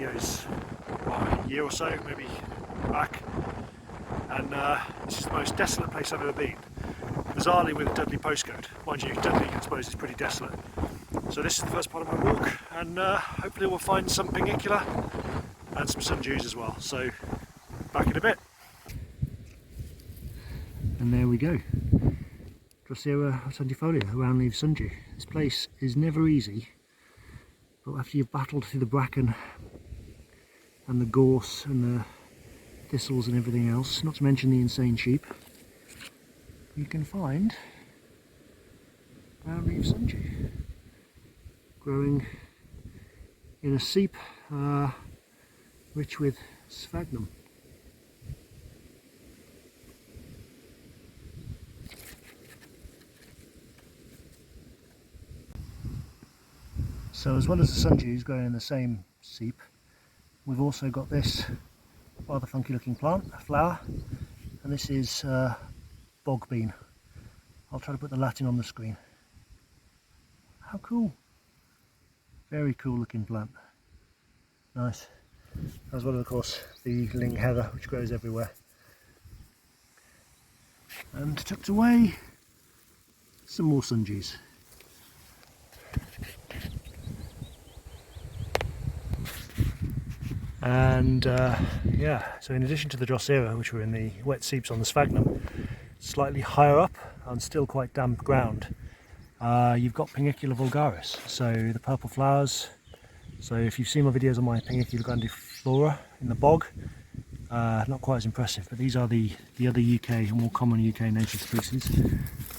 videos a year or so, maybe back, and this is the most desolate place I've ever been. Bizarrely with Dudley postcode. Mind you, Dudley I suppose is pretty desolate. So this is the first part of my walk, and hopefully we'll find some Pinnicula and some Sanjis as well. So back in a bit. And there we go. Drosera sandifolia, round leaf Sanji. This place is never easy, but after you've battled through the bracken and the gorse and the thistles and everything else, not to mention the insane sheep, you can find round leaf Sanji growing in a seep rich with sphagnum. So as well as the Sanjis growing in the same seep, we've also got this rather funky looking plant, a flower, and this is bog bean. I'll try to put the Latin on the screen. How cool! Very cool looking plant. Nice. As well as of course the ling heather, which grows everywhere. And tucked away, some more Sanjis. And yeah, so in addition to the Drosera, which were in the wet seeps on the sphagnum, slightly higher up on still quite damp ground, you've got Pinnicula vulgaris, so the purple flowers. So if you've seen my videos on my Pinnicula grandiflora in the bog, not quite as impressive, but these are the other UK, more common UK native species.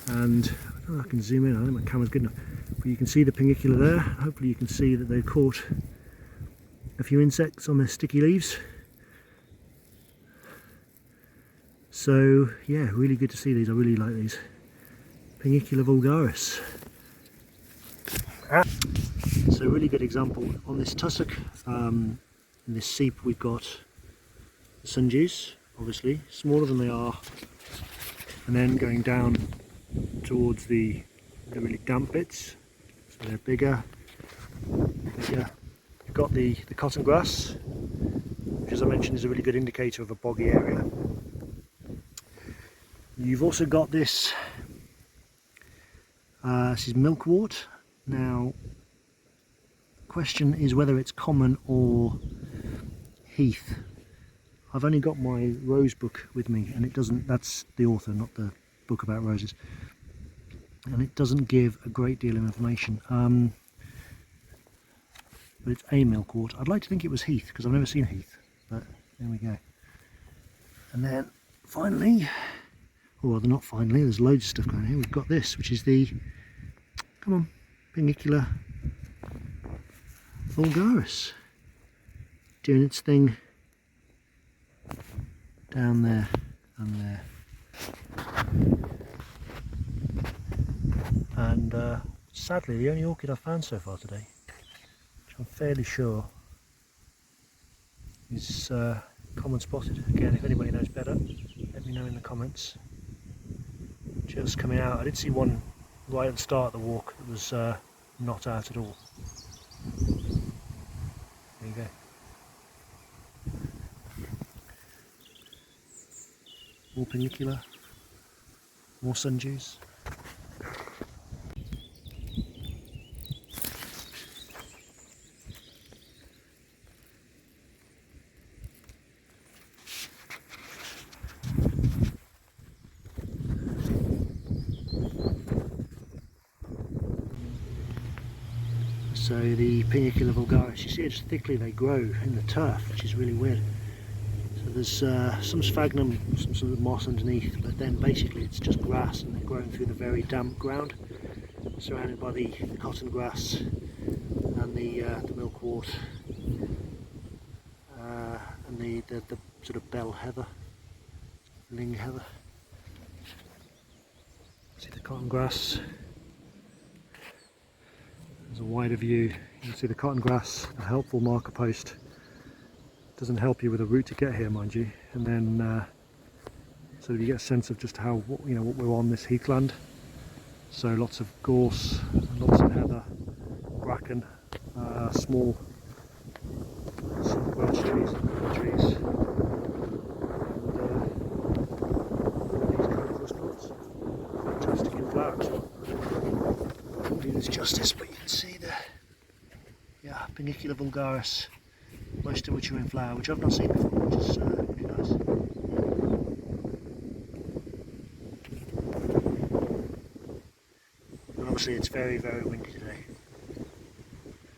And I don't know if I can zoom in, I don't think my camera's good enough, but you can see the Pinguicula there. Hopefully you can see that they've caught a few insects on their sticky leaves. So yeah, really good to see these. I really like these. Pinnicula vulgaris. So really good example on this tussock. In this seep we've got the Sanjis, obviously, smaller than they are, and then going down towards the really damp bits, so they're bigger. You've got the cotton grass, which as I mentioned is a really good indicator of a boggy area. You've also got this, this is milkwort. Now, the question is whether it's common or heath. I've only got my rose book with me, and it doesn't, that's the author, not the book about roses, and it doesn't give a great deal of information. But it's a milkwort. I'd like to think it was heath, because I've never seen heath, but there we go. And then finally, or rather not finally, there's loads of stuff going on here. We've got this, which is the, come on, Pinnicula vulgaris, doing its thing down there and there. And sadly, the only orchid I've found so far today, which I'm fairly sure is common spotted. Again, if anybody knows better, let me know in the comments. Just coming out. I did see one right at the start of the walk that was not out at all. There you go. More Pinnicula, more Sanjis. So the Pinnicula vulgaris, you see just thickly they grow in the turf, which is really weird. So there's some sphagnum, some sort of moss underneath, but then basically it's just grass, and they're growing through the very damp ground, surrounded by the cotton grass and the milkwort and the sort of bell heather, ling heather. See the cotton grass. There's a wider view. You can see the cotton grass, a helpful marker post. Doesn't help you with a route to get here, mind you. And then, so you get a sense of just how, what we're on this heathland. So lots of gorse, lots of heather, bracken, small Some grass trees and other trees. And these carnivorous plants. Fantastic in flower as well. I won't do this justice, but you can see the Pinnicula vulgaris, most of which are in flower, which I've not seen before, which is really nice. And obviously it's very, very windy today.